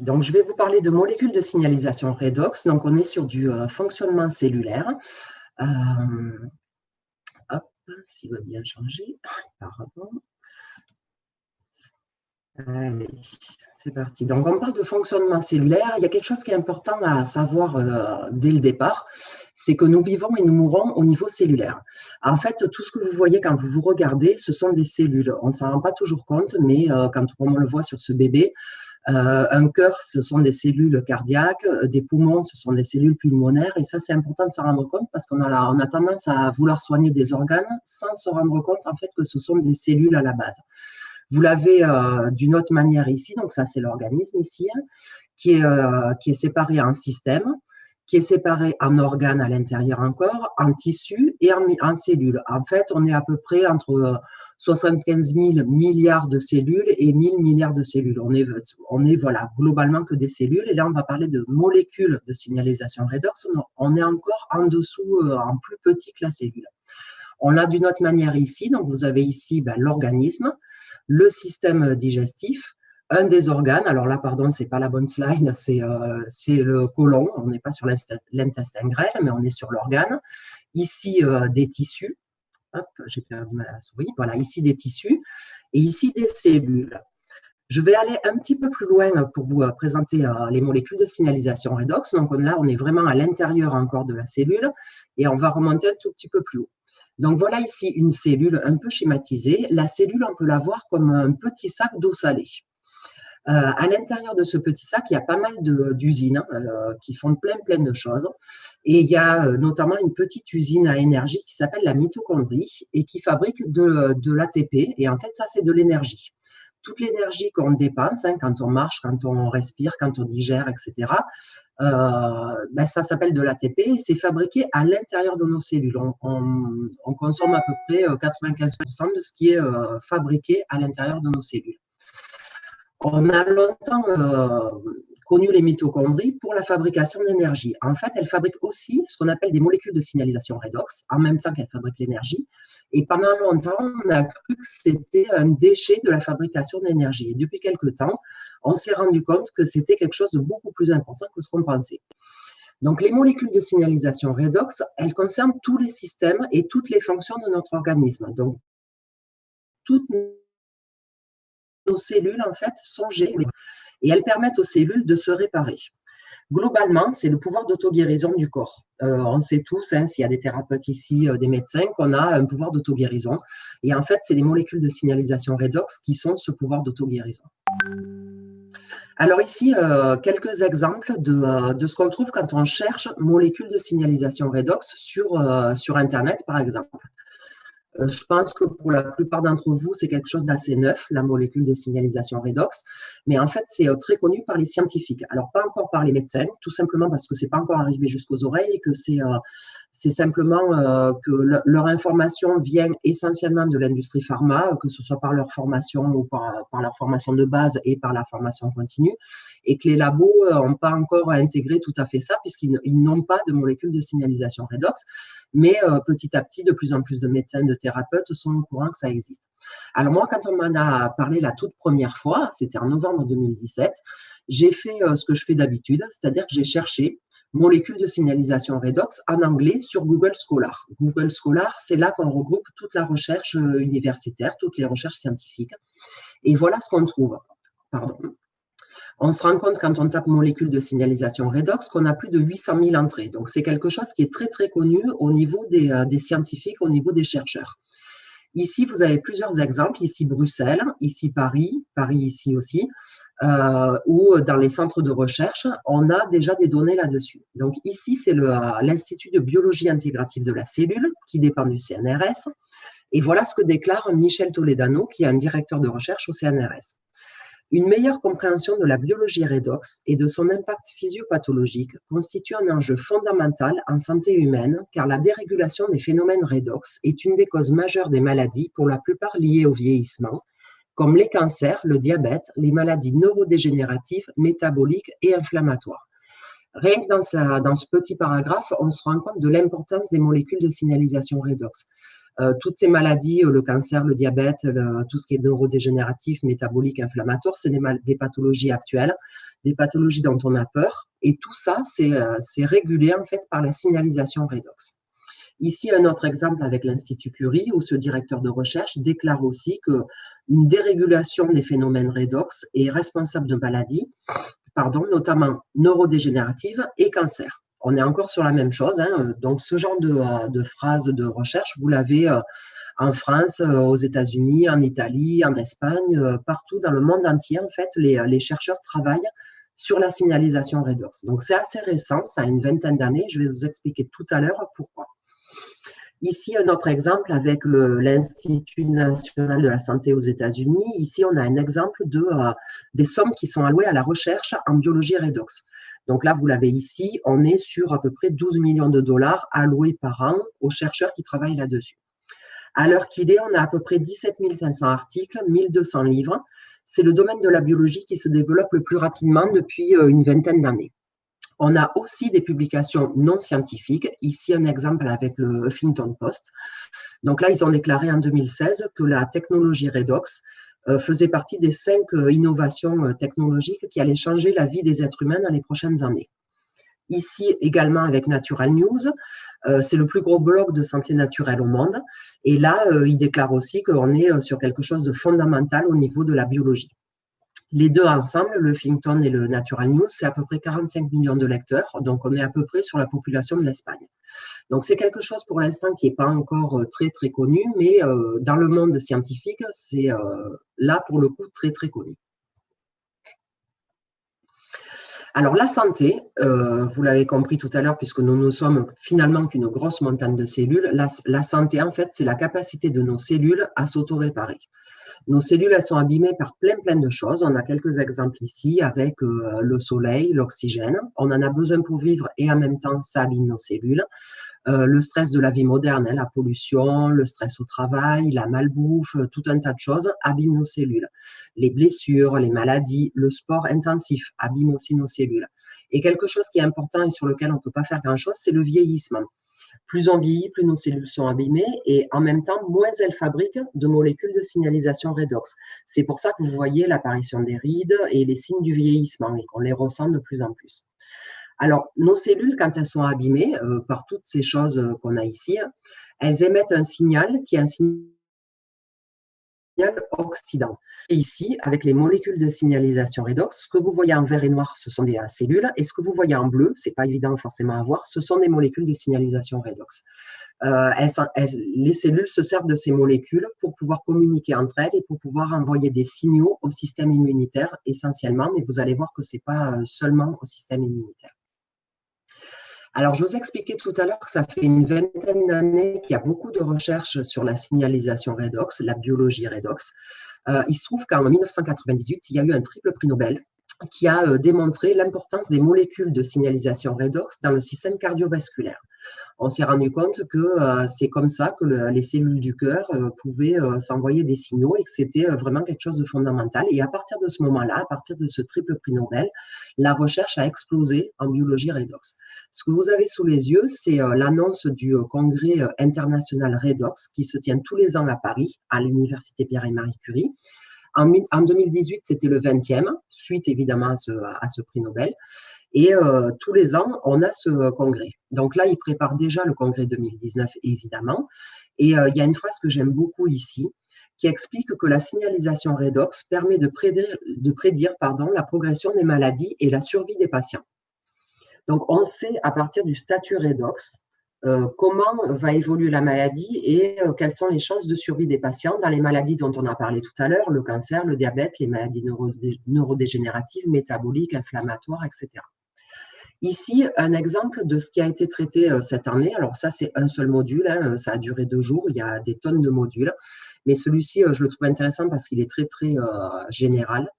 Donc, je vais vous parler de molécules de signalisation redox. Donc, on est sur du fonctionnement cellulaire. Hop, s'il veut bien changer. Pardon. Allez, c'est parti. Donc, on parle de fonctionnement cellulaire. Il y a quelque chose qui est important à savoir dès le départ, c'est que nous vivons et nous mourons au niveau cellulaire. En fait, tout ce que vous voyez quand vous vous regardez, ce sont des cellules. On ne s'en rend pas toujours compte, mais quand on le voit sur ce bébé, un cœur, ce sont des cellules cardiaques, des poumons, ce sont des cellules pulmonaires, et ça, c'est important de s'en rendre compte parce qu'on a tendance à vouloir soigner des organes sans se rendre compte en fait que ce sont des cellules à la base. Vous l'avez d'une autre manière ici, donc ça c'est l'organisme ici, hein, qui est séparé en systèmes, qui est séparé en organes à l'intérieur encore, en tissus et en cellules. En fait, on est à peu près entre 75 000 milliards de cellules et 1000 milliards de cellules. On est voilà, globalement que des cellules. Et là, on va parler de molécules de signalisation redox. On est encore en dessous, en plus petit que la cellule. On l'a d'une autre manière ici. Donc, vous avez ici l'organisme, le système digestif, un des organes. Alors là, pardon, c'est pas la bonne slide, c'est le côlon. On n'est pas sur l'intestin grêle, mais on est sur l'organe. Ici, des tissus. Hop, j'ai perdu ma souris. Voilà, ici des tissus et ici des cellules. Je vais aller un petit peu plus loin pour vous présenter les molécules de signalisation redox. Donc là, on est vraiment à l'intérieur encore de la cellule et on va remonter un tout petit peu plus haut. Donc voilà ici une cellule un peu schématisée. La cellule, on peut la voir comme un petit sac d'eau salée. À l'intérieur de ce petit sac, il y a pas mal d'usines qui font plein de choses. Et il y a notamment une petite usine à énergie qui s'appelle la mitochondrie et qui fabrique de l'ATP. Et en fait, ça, c'est de l'énergie. Toute l'énergie qu'on dépense, hein, quand on marche, quand on respire, quand on digère, etc., ça s'appelle de l'ATP et c'est fabriqué à l'intérieur de nos cellules. On consomme à peu près 95% de ce qui est fabriqué à l'intérieur de nos cellules. On a longtemps connu les mitochondries pour la fabrication d'énergie. En fait, elles fabriquent aussi ce qu'on appelle des molécules de signalisation redox, en même temps qu'elles fabriquent l'énergie. Et pendant longtemps, on a cru que c'était un déchet de la fabrication d'énergie. Et depuis quelques temps, on s'est rendu compte que c'était quelque chose de beaucoup plus important que ce qu'on pensait. Donc, les molécules de signalisation redox, elles concernent tous les systèmes et toutes les fonctions de notre organisme. Donc, toutes nos cellules, en fait, sont gérées et elles permettent aux cellules de se réparer. Globalement, c'est le pouvoir d'auto-guérison du corps. On sait tous, hein, s'il y a des thérapeutes ici, des médecins, qu'on a un pouvoir d'auto-guérison. Et en fait, c'est les molécules de signalisation redox qui sont ce pouvoir d'auto-guérison. Alors ici, quelques exemples de ce qu'on trouve quand on cherche molécules de signalisation redox sur Internet, par exemple. Je pense que pour la plupart d'entre vous, c'est quelque chose d'assez neuf, la molécule de signalisation redox. Mais en fait, c'est très connu par les scientifiques. Alors, pas encore par les médecins, tout simplement parce que c'est pas encore arrivé jusqu'aux oreilles et que c'est simplement que leur information vient essentiellement de l'industrie pharma, que ce soit par leur formation ou par leur formation de base et par la formation continue, et que les labos n'ont pas encore intégré tout à fait ça, puisqu'ils n'ont pas de molécules de signalisation redox. Mais petit à petit, de plus en plus de médecins, de thérapeutes sont au courant que ça existe. Alors moi, quand on m'en a parlé la toute première fois, c'était en novembre 2017, j'ai fait ce que je fais d'habitude, c'est-à-dire que j'ai cherché molécules de signalisation redox en anglais sur Google Scholar. Google Scholar, c'est là qu'on regroupe toute la recherche universitaire, toutes les recherches scientifiques. Et voilà ce qu'on trouve. Pardon. On se rend compte quand on tape molécules de signalisation redox qu'on a plus de 800 000 entrées. Donc, c'est quelque chose qui est très connu au niveau des scientifiques, au niveau des chercheurs. Ici, vous avez plusieurs exemples. Ici, Bruxelles, ici, Paris ici aussi, où dans les centres de recherche, on a déjà des données là-dessus. Donc, ici, c'est l'Institut de biologie intégrative de la cellule qui dépend du CNRS. Et voilà ce que déclare Michel Toledano, qui est un directeur de recherche au CNRS. Une meilleure compréhension de la biologie redox et de son impact physiopathologique constitue un enjeu fondamental en santé humaine car la dérégulation des phénomènes redox est une des causes majeures des maladies pour la plupart liées au vieillissement, comme les cancers, le diabète, les maladies neurodégénératives, métaboliques et inflammatoires. Rien que dans ce petit paragraphe, on se rend compte de l'importance des molécules de signalisation redox. Toutes ces maladies, le cancer, le diabète, tout ce qui est neurodégénératif, métabolique, inflammatoire, c'est des pathologies actuelles, des pathologies dont on a peur. Et tout ça, c'est régulé en fait par la signalisation redox. Ici, un autre exemple avec l'Institut Curie, où ce directeur de recherche déclare aussi qu'une dérégulation des phénomènes redox est responsable de maladies, notamment neurodégénératives et cancer. On est encore sur la même chose, hein. Donc ce genre de phrase de recherche, vous l'avez en France, aux États-Unis, en Italie, en Espagne, partout dans le monde entier. En fait, les chercheurs travaillent sur la signalisation redox. Donc c'est assez récent, ça a une vingtaine d'années. Je vais vous expliquer tout à l'heure pourquoi. Ici, un autre exemple avec l'Institut national de la santé aux États-Unis. Ici, on a un exemple des sommes qui sont allouées à la recherche en biologie redox. Donc là, vous l'avez ici, on est sur à peu près 12 millions de dollars alloués par an aux chercheurs qui travaillent là-dessus. À l'heure qu'il est, on a à peu près 17 500 articles, 1200 livres. C'est le domaine de la biologie qui se développe le plus rapidement depuis une vingtaine d'années. On a aussi des publications non scientifiques. Ici, un exemple avec le Huffington Post. Donc là, ils ont déclaré en 2016 que la technologie redox faisait partie des 5 innovations technologiques qui allaient changer la vie des êtres humains dans les prochaines années. Ici, également avec Natural News, c'est le plus gros blog de santé naturelle au monde. Et là, ils déclarent aussi qu'on est sur quelque chose de fondamental au niveau de la biologie. Les deux ensemble, le Huffington et le Natural News, c'est à peu près 45 millions de lecteurs, donc on est à peu près sur la population de l'Espagne. Donc c'est quelque chose pour l'instant qui n'est pas encore très très connu, mais dans le monde scientifique, c'est là pour le coup très très connu. Alors la santé, vous l'avez compris tout à l'heure, puisque nous ne sommes finalement qu'une grosse montagne de cellules, la santé en fait c'est la capacité de nos cellules à s'auto-réparer. Nos cellules, elles sont abîmées par plein de choses. On a quelques exemples ici avec le soleil, l'oxygène. On en a besoin pour vivre et en même temps, ça abîme nos cellules. Le stress de la vie moderne, hein, la pollution, le stress au travail, la malbouffe, tout un tas de choses abîment nos cellules. Les blessures, les maladies, le sport intensif abîme aussi nos cellules. Et quelque chose qui est important et sur lequel on ne peut pas faire grand-chose, c'est le vieillissement. Plus on vieillit, plus nos cellules sont abîmées et en même temps, moins elles fabriquent de molécules de signalisation redox. C'est pour ça que vous voyez l'apparition des rides et les signes du vieillissement et qu'on les ressent de plus en plus. Alors, nos cellules, quand elles sont abîmées par toutes ces choses qu'on a ici, elles émettent un signal qui est un signal oxydant. Et ici, avec les molécules de signalisation redox, ce que vous voyez en vert et noir, ce sont des cellules, et ce que vous voyez en bleu, c'est pas évident forcément à voir, ce sont des molécules de signalisation redox. Les cellules se servent de ces molécules pour pouvoir communiquer entre elles et pour pouvoir envoyer des signaux au système immunitaire essentiellement, mais vous allez voir que c'est pas seulement au système immunitaire. Alors, je vous expliquais tout à l'heure que ça fait une vingtaine d'années qu'il y a beaucoup de recherches sur la signalisation redox, la biologie redox. Il se trouve qu'en 1998, il y a eu un triple prix Nobel qui a démontré l'importance des molécules de signalisation redox dans le système cardiovasculaire. On s'est rendu compte que c'est comme ça que les cellules du cœur pouvaient s'envoyer des signaux et que c'était vraiment quelque chose de fondamental. Et à partir de ce moment-là, à partir de ce triple prix Nobel, la recherche a explosé en biologie redox. Ce que vous avez sous les yeux, c'est l'annonce du congrès international redox qui se tient tous les ans à Paris, à l'université Pierre et Marie Curie. En 2018, c'était le 20e, suite évidemment à ce prix Nobel. Et tous les ans, on a ce congrès. Donc là, ils préparent déjà le congrès 2019, évidemment. Et il y a une phrase que j'aime beaucoup ici, qui explique que la signalisation redox permet de prédire la progression des maladies et la survie des patients. Donc, on sait à partir du statut redox comment va évoluer la maladie et quelles sont les chances de survie des patients dans les maladies dont on a parlé tout à l'heure, le cancer, le diabète, les maladies neurodégénératives, métaboliques, inflammatoires, etc. Ici, un exemple de ce qui a été traité cette année. Alors ça, c'est un seul module, hein, ça a duré 2 jours, il y a des tonnes de modules, mais celui-ci, je le trouve intéressant parce qu'il est très général.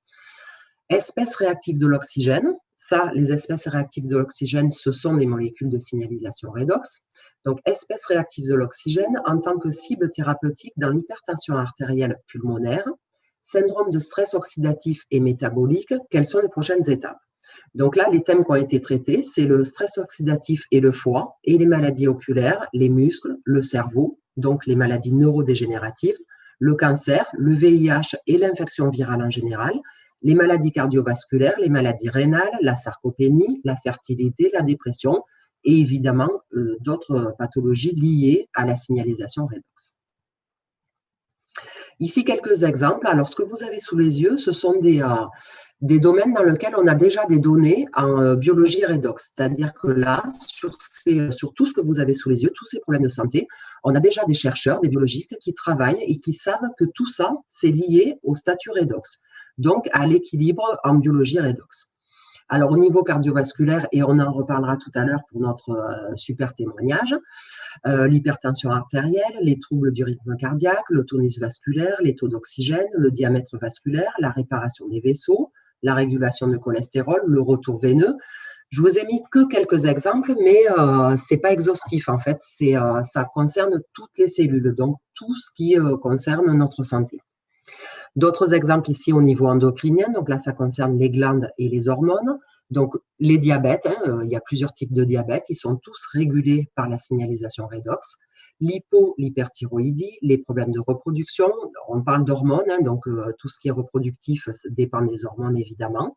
Espèces réactives de l'oxygène. Ça, les espèces réactives de l'oxygène, ce sont des molécules de signalisation redox. Donc, espèces réactives de l'oxygène en tant que cible thérapeutique dans l'hypertension artérielle pulmonaire, syndrome de stress oxydatif et métabolique, quelles sont les prochaines étapes? Donc là, les thèmes qui ont été traités, c'est le stress oxydatif et le foie, et les maladies oculaires, les muscles, le cerveau, donc les maladies neurodégénératives, le cancer, le VIH et l'infection virale en général, les maladies cardiovasculaires, les maladies rénales, la sarcopénie, la fertilité, la dépression et évidemment d'autres pathologies liées à la signalisation redox. Ici, quelques exemples. Alors, ce que vous avez sous les yeux, ce sont des domaines dans lesquels on a déjà des données en biologie redox. C'est-à-dire que là, sur tout ce que vous avez sous les yeux, tous ces problèmes de santé, on a déjà des chercheurs, des biologistes qui travaillent et qui savent que tout ça, c'est lié au statut redox, donc à l'équilibre en biologie redox. Alors, au niveau cardiovasculaire, et on en reparlera tout à l'heure pour notre super témoignage, l'hypertension artérielle, les troubles du rythme cardiaque, le tonus vasculaire, les taux d'oxygène, le diamètre vasculaire, la réparation des vaisseaux, la régulation de cholestérol, le retour veineux. Je vous ai mis que quelques exemples, mais c'est pas exhaustif en fait. Ça concerne toutes les cellules, donc tout ce qui concerne notre santé. D'autres exemples ici au niveau endocrinien, donc là ça concerne les glandes et les hormones. Donc les diabètes, il y a plusieurs types de diabète, ils sont tous régulés par la signalisation redox. L'hyperthyroïdie, les problèmes de reproduction, on parle d'hormones, donc tout ce qui est reproductif dépend des hormones évidemment.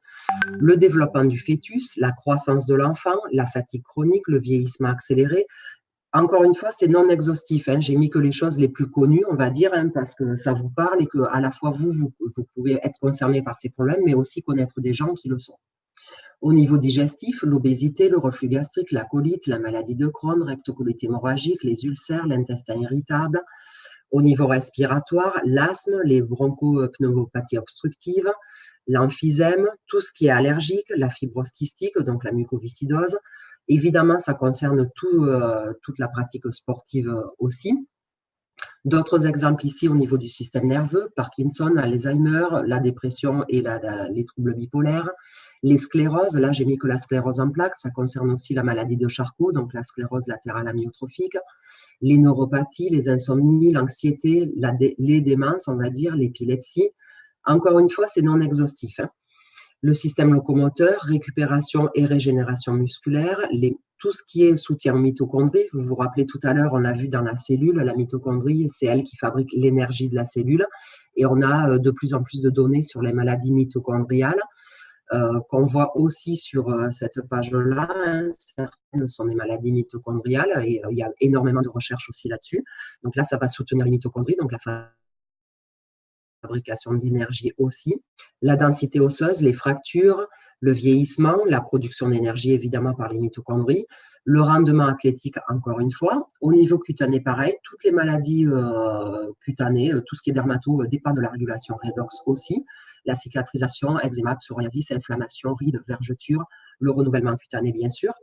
Le développement du fœtus, la croissance de l'enfant, la fatigue chronique, le vieillissement accéléré. Encore une fois, c'est non exhaustif. J'ai mis que les choses les plus connues, on va dire, parce que ça vous parle et que à la fois vous pouvez être concerné par ces problèmes, mais aussi connaître des gens qui le sont. Au niveau digestif, l'obésité, le reflux gastrique, la colite, la maladie de Crohn, rectocolite hémorragique, les ulcères, l'intestin irritable. Au niveau respiratoire, l'asthme, les bronchopneumopathies obstructives, l'emphysème, tout ce qui est allergique, la fibrose kystique, donc la mucoviscidose. Évidemment, ça concerne toute la pratique sportive aussi. D'autres exemples ici au niveau du système nerveux, Parkinson, Alzheimer, la dépression et les troubles bipolaires, les scléroses, là j'ai mis que la sclérose en plaques, ça concerne aussi la maladie de Charcot, donc la sclérose latérale amyotrophique, les neuropathies, les insomnies, l'anxiété, les démences, on va dire, l'épilepsie. Encore une fois, c'est non exhaustif. Le système locomoteur, récupération et régénération musculaire, tout ce qui est soutien aux mitochondries. Vous vous rappelez tout à l'heure, on l'a vu dans la cellule, la mitochondrie, c'est elle qui fabrique l'énergie de la cellule. Et on a de plus en plus de données sur les maladies mitochondriales qu'on voit aussi sur cette page-là. Certaines sont des maladies mitochondriales et il y a énormément de recherches aussi là-dessus. Donc là, ça va soutenir les mitochondries, donc la fabrication d'énergie aussi, la densité osseuse, les fractures, le vieillissement, la production d'énergie évidemment par les mitochondries, le rendement athlétique encore une fois. Au niveau cutané, pareil, toutes les maladies cutanées, tout ce qui est dermato dépend de la régulation redox aussi, la cicatrisation, eczéma, psoriasis, inflammation, rides, vergetures, le renouvellement cutané bien sûr.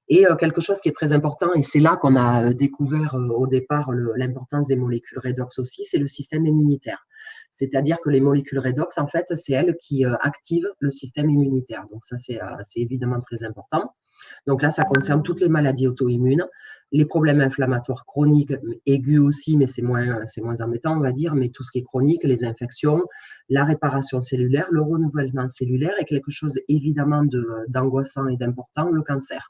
Et quelque chose qui est très important, et c'est là qu'on a découvert au départ l'importance des molécules redox aussi, c'est le système immunitaire. C'est-à-dire que les molécules redox, en fait, c'est elles qui activent le système immunitaire. Donc ça, c'est évidemment très important. Donc là, ça concerne toutes les maladies auto-immunes, les problèmes inflammatoires chroniques, aigus aussi, mais c'est moins embêtant, on va dire, mais tout ce qui est chronique, les infections, la réparation cellulaire, le renouvellement cellulaire et quelque chose évidemment d'angoissant et d'important, le cancer.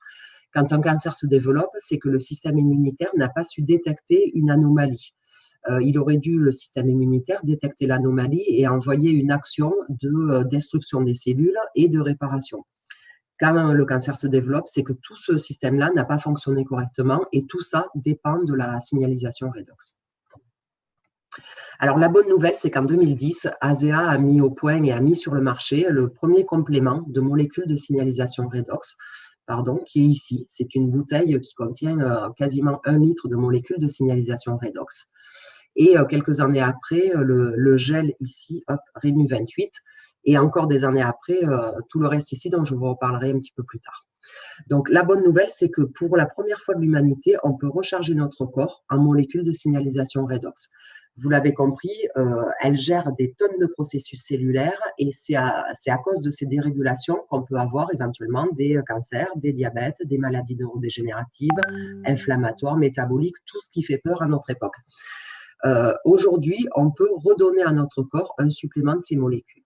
Quand un cancer se développe, c'est que le système immunitaire n'a pas su détecter une anomalie. Il aurait dû, le système immunitaire, détecter l'anomalie et envoyer une action de destruction des cellules et de réparation. Quand le cancer se développe, c'est que tout ce système-là n'a pas fonctionné correctement et tout ça dépend de la signalisation redox. Alors, la bonne nouvelle, c'est qu'en 2010, ASEA a mis au point et a mis sur le marché le premier complément de molécules de signalisation redox, qui est ici. C'est une bouteille qui contient quasiment 1 litre de molécules de signalisation redox. Et quelques années après, le gel ici, Renew 28, et encore des années après, tout le reste ici, dont je vous reparlerai un petit peu plus tard. Donc, la bonne nouvelle, c'est que pour la première fois de l'humanité, on peut recharger notre corps en molécules de signalisation redox. Vous l'avez compris, elle gère des tonnes de processus cellulaires et c'est à cause de ces dérégulations qu'on peut avoir éventuellement des cancers, des diabètes, des maladies neurodégénératives, inflammatoires, métaboliques, tout ce qui fait peur à notre époque. Aujourd'hui, on peut redonner à notre corps un supplément de ces molécules.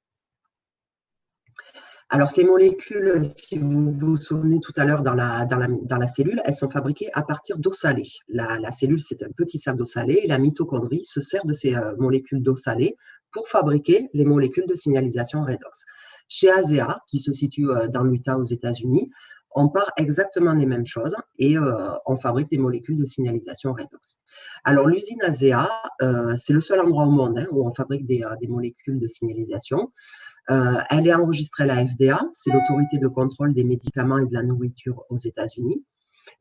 Alors, ces molécules, si vous vous souvenez tout à l'heure dans la cellule, elles sont fabriquées à partir d'eau salée. La cellule, c'est un petit sac d'eau salée et la mitochondrie se sert de ces molécules d'eau salée pour fabriquer les molécules de signalisation redox. Chez ASEA, qui se situe dans l'Utah aux États-Unis, on part exactement les mêmes choses et on fabrique des molécules de signalisation redox. Alors, l'usine ASEA, c'est le seul endroit au monde où on fabrique des molécules de signalisation. Elle est enregistrée à la FDA, c'est l'autorité de contrôle des médicaments et de la nourriture aux États-Unis,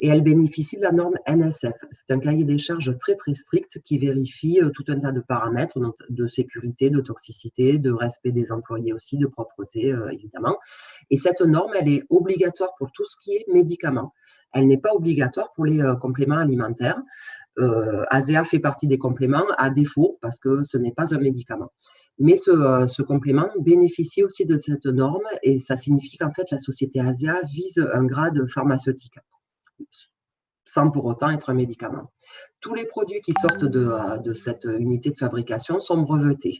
et elle bénéficie de la norme NSF. C'est un cahier des charges très très strict qui vérifie tout un tas de paramètres de sécurité, de toxicité, de respect des employés aussi, de propreté évidemment. Et cette norme, elle est obligatoire pour tout ce qui est médicaments. Elle n'est pas obligatoire pour les compléments alimentaires. ASEA fait partie des compléments à défaut parce que ce n'est pas un médicament. Mais ce complément bénéficie aussi de cette norme et ça signifie qu'en fait, la société ASEA vise un grade pharmaceutique sans pour autant être un médicament. Tous les produits qui sortent de cette unité de fabrication sont brevetés.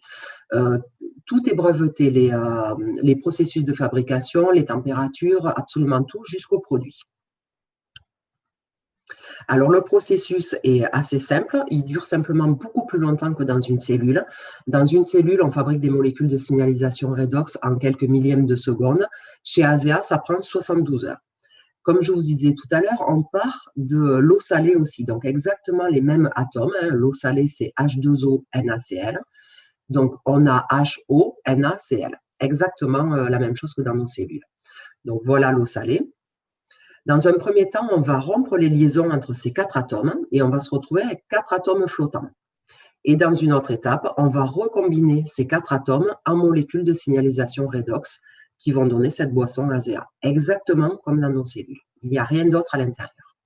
Tout est breveté, les processus de fabrication, les températures, absolument tout jusqu'au produit. Alors, le processus est assez simple. Il dure simplement beaucoup plus longtemps que dans une cellule. Dans une cellule, on fabrique des molécules de signalisation redox en quelques millièmes de seconde. Chez ASEA, ça prend 72 heures. Comme je vous disais tout à l'heure, on part de l'eau salée aussi. Donc, exactement les mêmes atomes. L'eau salée, c'est H2O, NaCl. Donc, on a HO, NaCl. Exactement la même chose que dans nos cellules. Donc, voilà l'eau salée. Dans un premier temps, on va rompre les liaisons entre ces 4 atomes et on va se retrouver avec 4 atomes flottants. Et dans une autre étape, on va recombiner ces 4 atomes en molécules de signalisation redox qui vont donner cette boisson ASEA, exactement comme dans nos cellules. Il n'y a rien d'autre à l'intérieur.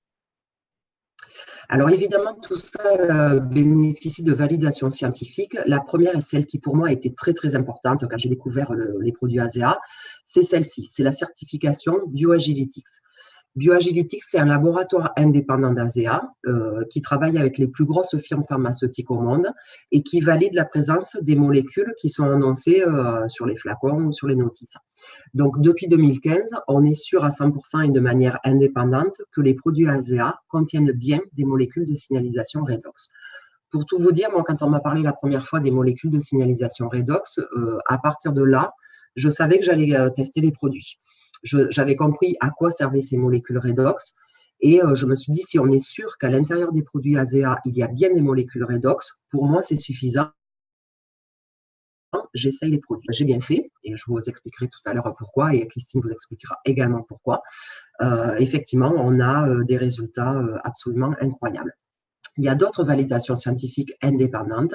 Alors évidemment, tout ça bénéficie de validations scientifiques. La première est celle qui pour moi a été très très importante quand j'ai découvert les produits ASEA, c'est celle-ci, c'est la certification BioAgilytix. BioAgilytix, c'est un laboratoire indépendant d'ASEA qui travaille avec les plus grosses firmes pharmaceutiques au monde et qui valide la présence des molécules qui sont annoncées sur les flacons ou sur les notices. Donc, depuis 2015, on est sûr à 100% et de manière indépendante que les produits ASEA contiennent bien des molécules de signalisation redox. Pour tout vous dire, moi, quand on m'a parlé la première fois des molécules de signalisation redox, à partir de là, je savais que j'allais tester les produits. J'avais compris à quoi servaient ces molécules redox et je me suis dit, si on est sûr qu'à l'intérieur des produits ASEA, il y a bien des molécules redox, pour moi, c'est suffisant. J'essaye les produits. J'ai bien fait et je vous expliquerai tout à l'heure pourquoi et Christine vous expliquera également pourquoi. Effectivement, on a des résultats absolument incroyables. Il y a d'autres validations scientifiques indépendantes.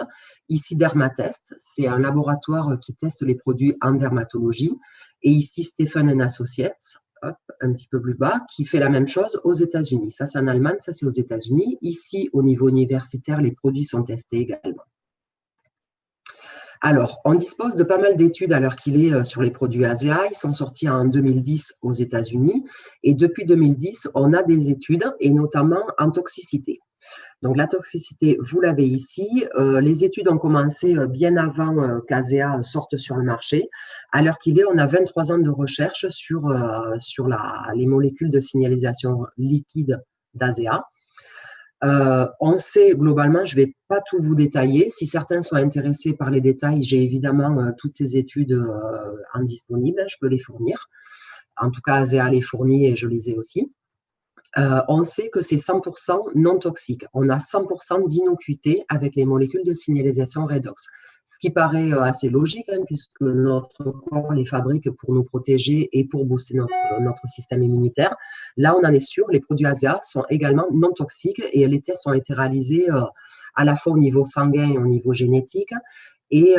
Ici, Dermatest, c'est un laboratoire qui teste les produits en dermatologie. Et ici, Stephen & Associates, hop, un petit peu plus bas, qui fait la même chose aux États-Unis. Ça, c'est en Allemagne, ça, c'est aux États-Unis. Ici, au niveau universitaire, les produits sont testés également. Alors, on dispose de pas mal d'études à l'heure qu'il est sur les produits ASEA. Ils sont sortis en 2010 aux États-Unis. Et depuis 2010, on a des études, et notamment en toxicité. Donc, la toxicité, vous l'avez ici. Les études ont commencé bien avant qu'ASEA sorte sur le marché. À l'heure qu'il est, on a 23 ans de recherche sur les molécules de signalisation liquide d'ASEA. On sait globalement, je ne vais pas tout vous détailler. Si certains sont intéressés par les détails, j'ai évidemment toutes ces études en disponible. Je peux les fournir. En tout cas, ASEA les fournit et je les ai aussi. On sait que c'est 100% non toxique. On a 100% d'innocuité avec les molécules de signalisation redox. Ce qui paraît assez logique, hein, puisque notre corps les fabrique pour nous protéger et pour booster notre système immunitaire. Là, on en est sûr, les produits ASEA sont également non toxiques et les tests ont été réalisés à la fois au niveau sanguin et au niveau génétique. Et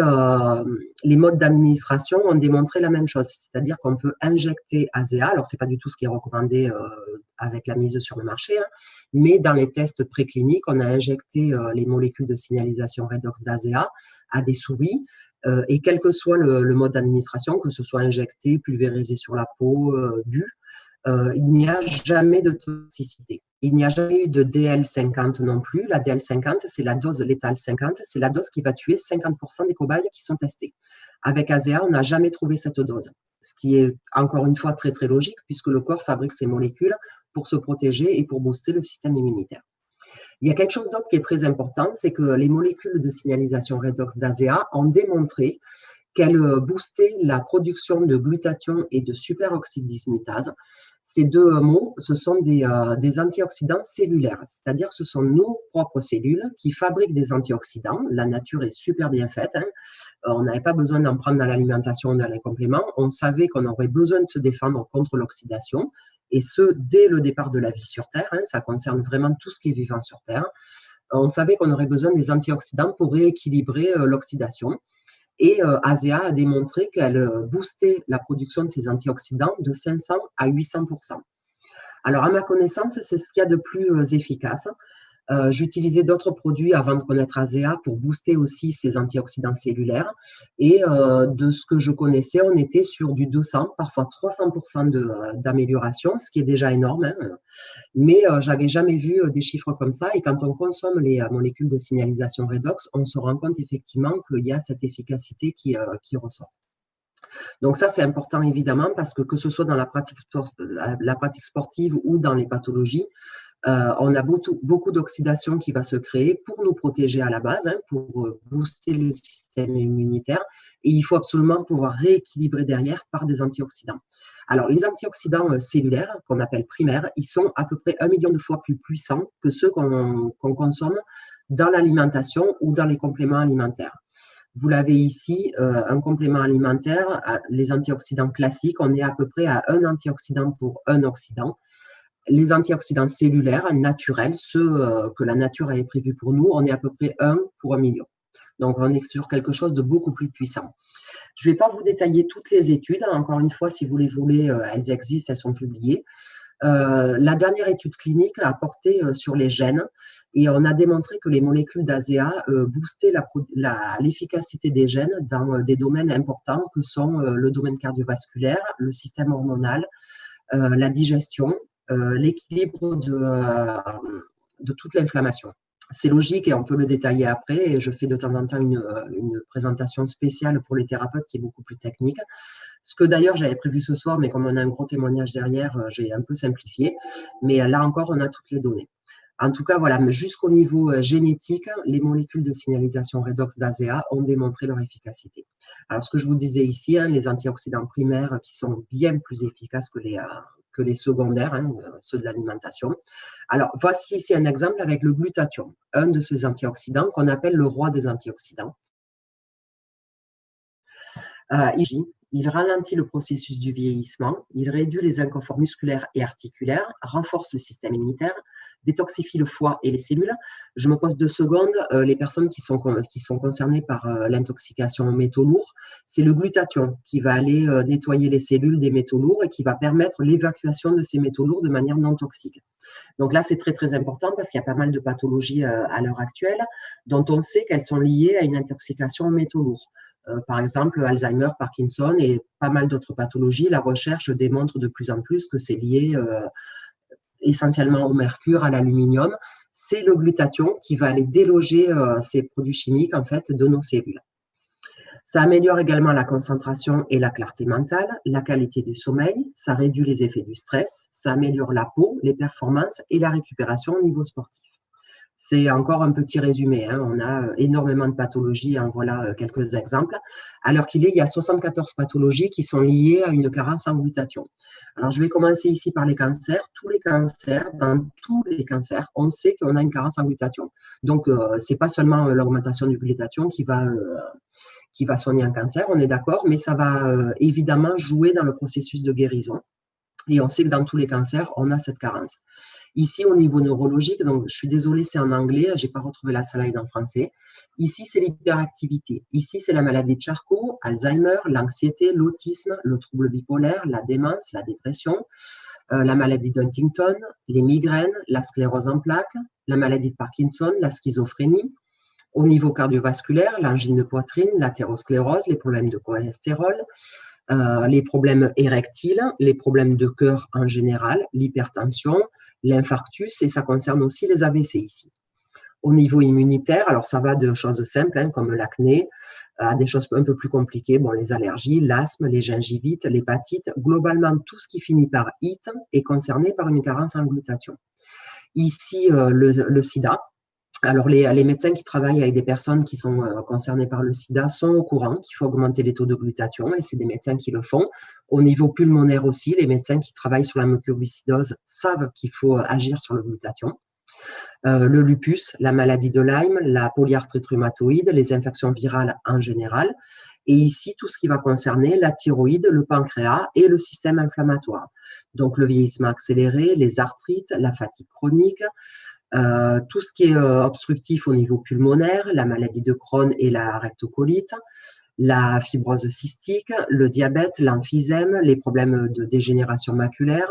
les modes d'administration ont démontré la même chose, c'est-à-dire qu'on peut injecter ASEA, alors ce n'est pas du tout ce qui est recommandé avec la mise sur le marché, hein, mais dans les tests précliniques, on a injecté les molécules de signalisation redox d'ASEA à des souris, et quel que soit le mode d'administration, que ce soit injecté, pulvérisé sur la peau, bu, il n'y a jamais de toxicité. Il n'y a jamais eu de DL50 non plus. La DL50, c'est la dose létale 50, c'est la dose qui va tuer 50% des cobayes qui sont testés. Avec ASEA, on n'a jamais trouvé cette dose. ce qui est encore une fois très très logique puisque le corps fabrique ces molécules pour se protéger et pour booster le système immunitaire. Il y a quelque chose d'autre qui est très important, c'est que les molécules de signalisation redox d'ASEA ont démontré qu'elles boostaient la production de glutathion et de superoxyde dismutase. Ces deux mots, ce sont des antioxydants cellulaires, c'est-à-dire que ce sont nos propres cellules qui fabriquent des antioxydants. La nature est super bien faite, hein. On n'avait pas besoin d'en prendre dans l'alimentation ou dans les compléments. On savait qu'on aurait besoin de se défendre contre l'oxydation, et ce, dès le départ de la vie sur Terre, hein. Ça concerne vraiment tout ce qui est vivant sur Terre. On savait qu'on aurait besoin des antioxydants pour rééquilibrer l'oxydation. Et ASEA a démontré qu'elle boostait la production de ces antioxydants de 500 à 800%. Alors, à ma connaissance, c'est ce qu'il y a de plus efficace. J'utilisais d'autres produits avant de connaître ASEA pour booster aussi ces antioxydants cellulaires. Et de ce que je connaissais, on était sur du 200, parfois 300% d'amélioration, ce qui est déjà énorme, hein. Mais je n'avais jamais vu des chiffres comme ça. Et quand on consomme les molécules de signalisation redox, on se rend compte effectivement qu'il y a cette efficacité qui ressort. Donc ça, c'est important évidemment parce que ce soit dans la pratique sportive ou dans les pathologies, on a beaucoup d'oxydation qui va se créer pour nous protéger à la base, hein, pour booster le système immunitaire. Et il faut absolument pouvoir rééquilibrer derrière par des antioxydants. Alors, les antioxydants cellulaires, qu'on appelle primaires, ils sont à peu près 1 million de fois plus puissants que ceux qu'on consomme dans l'alimentation ou dans les compléments alimentaires. Vous l'avez ici, un complément alimentaire, les antioxydants classiques, on est à peu près à 1 antioxydant pour 1 oxydant. Les antioxydants cellulaires naturels, ceux que la nature avait prévus pour nous, on est à peu près 1 pour 1 million. Donc, on est sur quelque chose de beaucoup plus puissant. Je ne vais pas vous détailler toutes les études. Encore une fois, si vous les voulez, elles existent, elles sont publiées. La dernière étude clinique a porté sur les gènes et on a démontré que les molécules d'ASEA boostaient l'efficacité des gènes dans des domaines importants que sont le domaine cardiovasculaire, le système hormonal, la digestion, l'équilibre de toute l'inflammation. C'est logique et on peut le détailler après. Et je fais de temps en temps une présentation spéciale pour les thérapeutes qui est beaucoup plus technique. Ce que d'ailleurs j'avais prévu ce soir, mais comme on a un gros témoignage derrière, j'ai un peu simplifié. Mais là encore, on a toutes les données. En tout cas, voilà, jusqu'au niveau génétique, les molécules de signalisation redox d'ASEA ont démontré leur efficacité. Alors, ce que je vous disais ici, hein, les antioxydants primaires qui sont bien plus efficaces que les secondaires, hein, ceux de l'alimentation. Alors, voici ici un exemple avec le glutathion, un de ces antioxydants qu'on appelle le roi des antioxydants. Il ralentit le processus du vieillissement, il réduit les inconforts musculaires et articulaires, renforce le système immunitaire, détoxifie le foie et les cellules. Je me pose 2 secondes, les personnes qui sont concernées par l'intoxication aux métaux lourds, c'est le glutathion qui va aller nettoyer les cellules des métaux lourds et qui va permettre l'évacuation de ces métaux lourds de manière non toxique. Donc là, c'est très très important parce qu'il y a pas mal de pathologies à l'heure actuelle dont on sait qu'elles sont liées à une intoxication aux métaux lourds. Par exemple, Alzheimer, Parkinson et pas mal d'autres pathologies. La recherche démontre de plus en plus que c'est lié essentiellement au mercure, à l'aluminium. C'est le glutathion qui va aller déloger ces produits chimiques en fait, de nos cellules. Ça améliore également la concentration et la clarté mentale, la qualité du sommeil, ça réduit les effets du stress, ça améliore la peau, les performances et la récupération au niveau sportif. C'est encore un petit résumé, hein. On a énormément de pathologies, en voilà quelques exemples. Alors il y a 74 pathologies qui sont liées à une carence en glutathion. Alors je vais commencer ici par les cancers. Dans tous les cancers, on sait qu'on a une carence en glutathion. Donc c'est pas seulement l'augmentation du glutathion qui va soigner un cancer, on est d'accord, mais ça va évidemment jouer dans le processus de guérison. Et on sait que dans tous les cancers, on a cette carence. Ici, au niveau neurologique, donc je suis désolée, c'est en anglais, je n'ai pas retrouvé la slide en français. Ici, c'est l'hyperactivité. Ici, c'est la maladie de Charcot, Alzheimer, l'anxiété, l'autisme, le trouble bipolaire, la démence, la dépression, la maladie d'Huntington, les migraines, la sclérose en plaques, la maladie de Parkinson, la schizophrénie. Au niveau cardiovasculaire, l'angine de poitrine, l'athérosclérose, les problèmes de cholestérol, les problèmes érectiles, les problèmes de cœur en général, l'hypertension, l'infarctus, et ça concerne aussi les AVC ici. Au niveau immunitaire, alors ça va de choses simples hein, comme l'acné, à des choses un peu plus compliquées, bon, les allergies, l'asthme, les gingivites, l'hépatite. Globalement, tout ce qui finit par IT est concerné par une carence en glutathion. Ici, le sida. Alors, les médecins qui travaillent avec des personnes qui sont concernées par le sida sont au courant qu'il faut augmenter les taux de glutathion et c'est des médecins qui le font. Au niveau pulmonaire aussi, les médecins qui travaillent sur la mucoviscidose savent qu'il faut agir sur le glutathion. Le lupus, la maladie de Lyme, la polyarthrite rhumatoïde, les infections virales en général. Et ici, tout ce qui va concerner la thyroïde, le pancréas et le système inflammatoire. Donc, le vieillissement accéléré, les arthrites, la fatigue chronique, tout ce qui est obstructif au niveau pulmonaire, la maladie de Crohn et la rectocolite, la fibrose cystique, le diabète, l'emphysème, les problèmes de dégénération maculaire,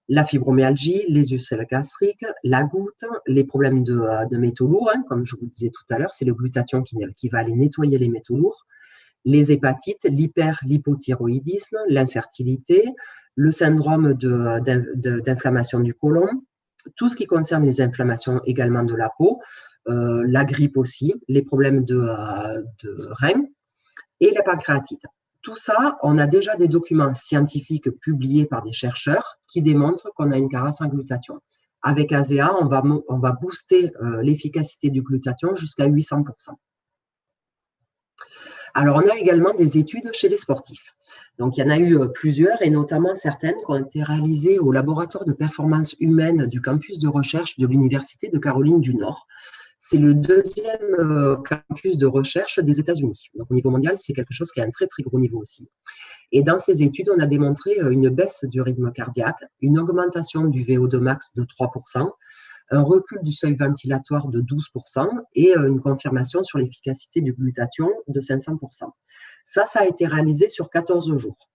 la fibromyalgie, les ulcères gastriques, la goutte, les problèmes de métaux lourds, hein, comme je vous disais tout à l'heure, c'est le glutathion qui va aller nettoyer les métaux lourds, les hépatites, l'hyperlipothyroïdisme, l'infertilité, le syndrome d'inflammation du côlon, tout ce qui concerne les inflammations également de la peau, la grippe aussi, les problèmes de reins et la pancréatite. Tout ça, on a déjà des documents scientifiques publiés par des chercheurs qui démontrent qu'on a une carence en glutathion. Avec ASEA, on va booster l'efficacité du glutathion jusqu'à 800%. Alors, on a également des études chez les sportifs. Donc, il y en a eu plusieurs et notamment certaines qui ont été réalisées au laboratoire de performance humaine du campus de recherche de l'Université de Caroline du Nord. C'est le deuxième campus de recherche des États-Unis. Donc, au niveau mondial, c'est quelque chose qui a un très, très gros niveau aussi. Et dans ces études, on a démontré une baisse du rythme cardiaque, une augmentation du VO2 max de 3%, un recul du seuil ventilatoire de 12% et une confirmation sur l'efficacité du glutathion de 500%. Ça a été réalisé sur 14 jours.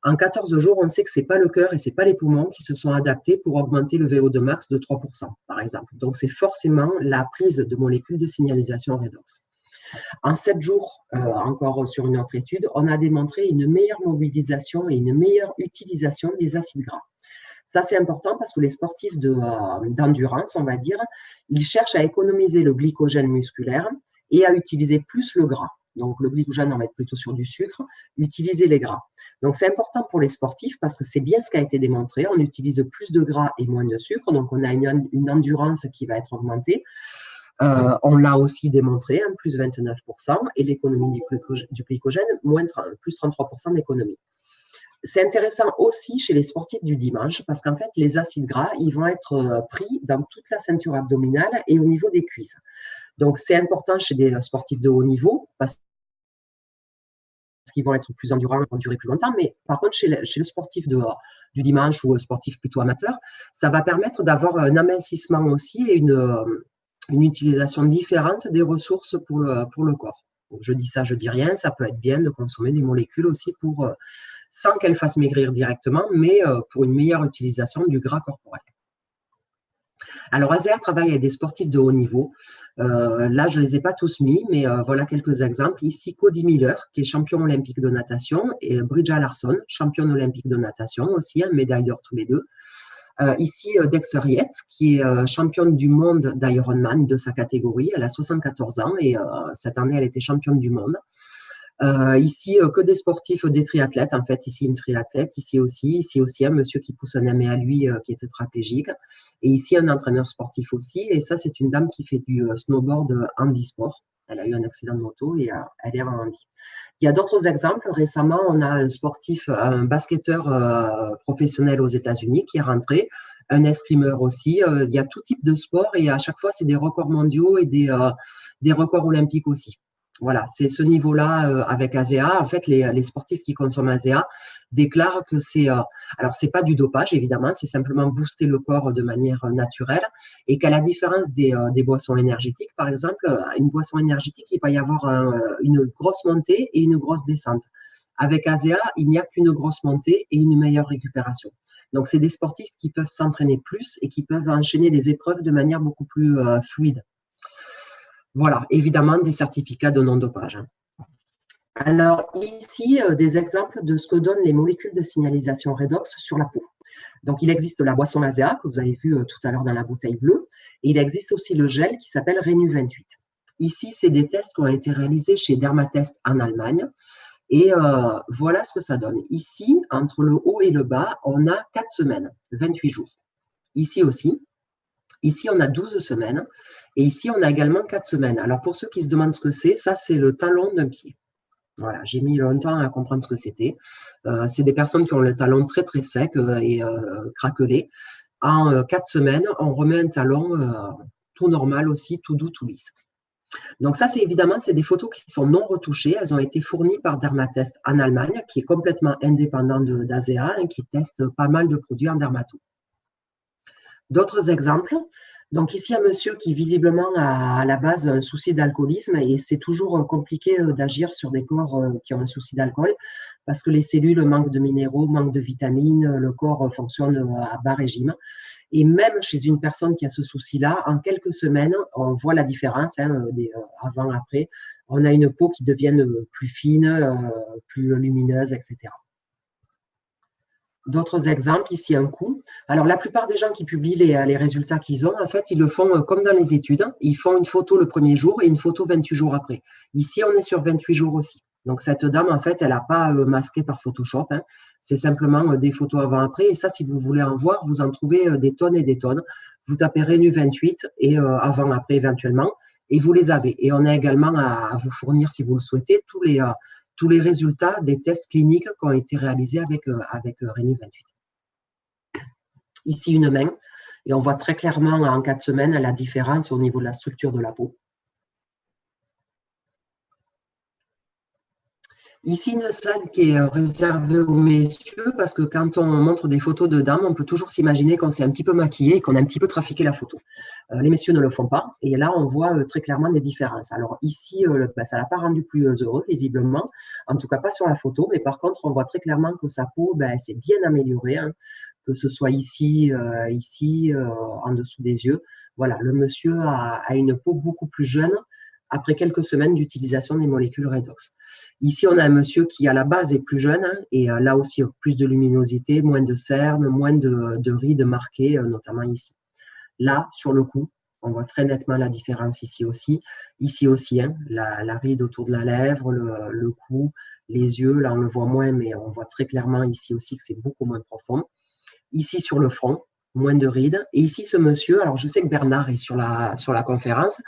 En 14 jours, on sait que ce n'est pas le cœur et ce n'est pas les poumons qui se sont adaptés pour augmenter le VO2 max de 3%, par exemple. Donc, c'est forcément la prise de molécules de signalisation redox. En 7 jours, encore sur une autre étude, on a démontré une meilleure mobilisation et une meilleure utilisation des acides gras. Ça, c'est important parce que les sportifs d'endurance, on va dire, ils cherchent à économiser le glycogène musculaire et à utiliser plus le gras. Donc, le glycogène, on va être plutôt sur du sucre, utiliser les gras. Donc, c'est important pour les sportifs parce que c'est bien ce qui a été démontré. On utilise plus de gras et moins de sucre, donc on a une endurance qui va être augmentée. On l'a aussi démontré, plus 29%, et l'économie du glycogène, plus 33% d'économie. C'est intéressant aussi chez les sportifs du dimanche parce qu'en fait, les acides gras, ils vont être pris dans toute la ceinture abdominale et au niveau des cuisses. Donc, c'est important chez des sportifs de haut niveau parce qu'ils vont être plus endurants, vont durer plus longtemps. Mais par contre, chez le sportif du dimanche ou sportif plutôt amateur, ça va permettre d'avoir un amincissement aussi et une utilisation différente des ressources pour le corps. Donc, je dis ça, je dis rien. Ça peut être bien de consommer des molécules aussi sans qu'elles fassent maigrir directement, mais pour une meilleure utilisation du gras corporel. Alors, ASEA travaille avec des sportifs de haut niveau. Là, je ne les ai pas tous mis, mais voilà quelques exemples. Ici, Cody Miller, qui est champion olympique de natation, et Bridget Larson, championne olympique de natation aussi, médaille d'or tous les deux. Ici, Dexter Yates, qui est championne du monde d'Ironman de sa catégorie. Elle a 74 ans et cette année, elle était championne du monde. Ici, que des sportifs, des triathlètes. En fait, ici, une triathlète. Ici aussi un monsieur qui pousse un ami à lui qui est tétraplégique. Et ici, un entraîneur sportif aussi. Et ça, c'est une dame qui fait du snowboard handisport. Elle a eu un accident de moto et elle est en handi. Il y a d'autres exemples. Récemment, on a un sportif, un basketteur professionnel aux États-Unis qui est rentré, un escrimeur aussi. Il y a tout type de sport et à chaque fois, c'est des records mondiaux et des records olympiques aussi. Voilà, c'est ce niveau-là avec ASEA. En fait, les sportifs qui consomment ASEA déclarent que alors c'est pas du dopage évidemment, c'est simplement booster le corps de manière naturelle et qu'à la différence des boissons énergétiques, par exemple, une boisson énergétique, il va y avoir une grosse montée et une grosse descente. Avec ASEA, il n'y a qu'une grosse montée et une meilleure récupération. Donc, c'est des sportifs qui peuvent s'entraîner plus et qui peuvent enchaîner les épreuves de manière beaucoup plus fluide. Voilà, évidemment, des certificats de non-dopage. Alors, ici, des exemples de ce que donnent les molécules de signalisation redox sur la peau. Donc, il existe la boisson Asea, que vous avez vu tout à l'heure dans la bouteille bleue, et il existe aussi le gel qui s'appelle Renu 28. Ici, c'est des tests qui ont été réalisés chez Dermatest en Allemagne, et voilà ce que ça donne. Ici, entre le haut et le bas, on a 4 semaines, 28 jours. Ici aussi. Ici, on a 12 semaines, et ici, on a également 4 semaines. Alors, pour ceux qui se demandent ce que c'est, ça, c'est le talon d'un pied. Voilà, j'ai mis longtemps à comprendre ce que c'était. C'est des personnes qui ont le talon très, très sec et craquelé. En 4 semaines, on remet un talon tout normal aussi, tout doux, tout lisse. Donc ça, c'est évidemment, c'est des photos qui sont non retouchées. Elles ont été fournies par Dermatest en Allemagne, qui est complètement indépendant d'Asea, qui teste pas mal de produits en dermato. D'autres exemples. Donc ici, un monsieur qui visiblement a à la base un souci d'alcoolisme, et c'est toujours compliqué d'agir sur des corps qui ont un souci d'alcool parce que les cellules manquent de minéraux, manquent de vitamines, le corps fonctionne à bas régime. Et même chez une personne qui a ce souci-là, en quelques semaines, on voit la différence, avant, après. On a une peau qui devient plus fine, plus lumineuse, etc. D'autres exemples, ici un coup. Alors, la plupart des gens qui publient les résultats qu'ils ont, en fait, ils le font comme dans les études. Ils font une photo le premier jour et une photo 28 jours après. Ici, on est sur 28 jours aussi. Donc, cette dame, en fait, elle n'a pas masqué par Photoshop. C'est simplement des photos avant-après. Et ça, si vous voulez en voir, vous en trouvez des tonnes et des tonnes. Vous tapez Renu 28 et avant-après éventuellement, et vous les avez. Et on a également à vous fournir, si vous le souhaitez, tous les résultats des tests cliniques qui ont été réalisés avec Renu 28. Ici, une main, et on voit très clairement en 4 semaines la différence au niveau de la structure de la peau. Ici, une slide qui est réservée aux messieurs, parce que quand on montre des photos de dames, on peut toujours s'imaginer qu'on s'est un petit peu maquillé et qu'on a un petit peu trafiqué la photo. Les messieurs ne le font pas, et là, on voit très clairement des différences. Alors ici, ça ne l'a pas rendu plus heureux, visiblement, en tout cas pas sur la photo, mais par contre, on voit très clairement que sa peau s'est bien améliorée, que ce soit ici, en dessous des yeux. Voilà, le monsieur a une peau beaucoup plus jeune, après quelques semaines d'utilisation des molécules redox. Ici, on a un monsieur qui, à la base, est plus jeune, et là aussi, plus de luminosité, moins de cernes, moins de rides marquées, notamment ici. Là, sur le cou, on voit très nettement la différence ici aussi. Ici aussi, la ride autour de la lèvre, le cou, les yeux, là, on le voit moins, mais on voit très clairement ici aussi que c'est beaucoup moins profond. Ici, sur le front, moins de rides. Et ici, ce monsieur, alors je sais que Bernard est sur la conférence.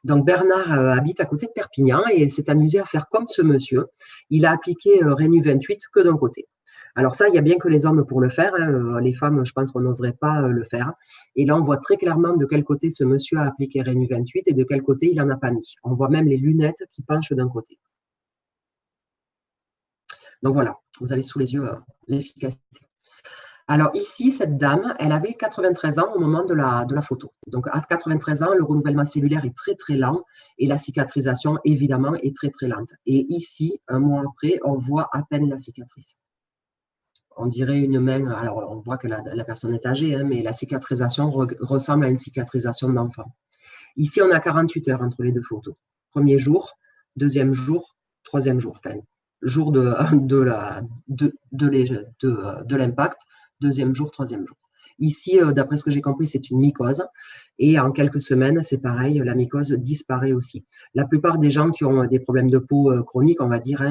Donc, Bernard habite à côté de Perpignan et s'est amusé à faire comme ce monsieur. Il a appliqué Renu 28 que d'un côté. Alors ça, il y a bien que les hommes pour le faire. Les femmes, je pense qu'on n'oserait pas le faire. Et là, on voit très clairement de quel côté ce monsieur a appliqué Renu 28 et de quel côté il n'en a pas mis. On voit même les lunettes qui penchent d'un côté. Donc voilà, vous avez sous les yeux l'efficacité. Alors ici, cette dame, elle avait 93 ans au moment de la photo. Donc à 93 ans, le renouvellement cellulaire est très très lent et la cicatrisation, évidemment, est très très lente. Et ici, un mois après, on voit à peine la cicatrice. On dirait une main, alors on voit que la personne est âgée, mais la cicatrisation ressemble à une cicatrisation d'enfant. Ici, on a 48 heures entre les deux photos. Premier jour, deuxième jour, troisième jour. Enfin, jour de l'impact, deuxième jour, troisième jour. Ici, d'après ce que j'ai compris, c'est une mycose. Et en quelques semaines, c'est pareil, la mycose disparaît aussi. La plupart des gens qui ont des problèmes de peau chroniques, on va dire,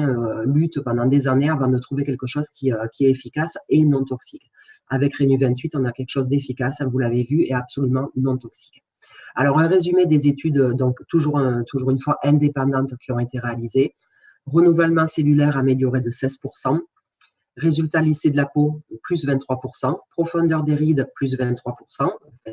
luttent pendant des années avant de trouver quelque chose qui est efficace et non toxique. Avec Renu 28, on a quelque chose d'efficace, vous l'avez vu, et absolument non toxique. Alors, un résumé des études, donc toujours une fois indépendantes qui ont été réalisées. Renouvellement cellulaire amélioré de 16%. Résultat lissé de la peau, plus 23%. Profondeur des rides, plus 23%.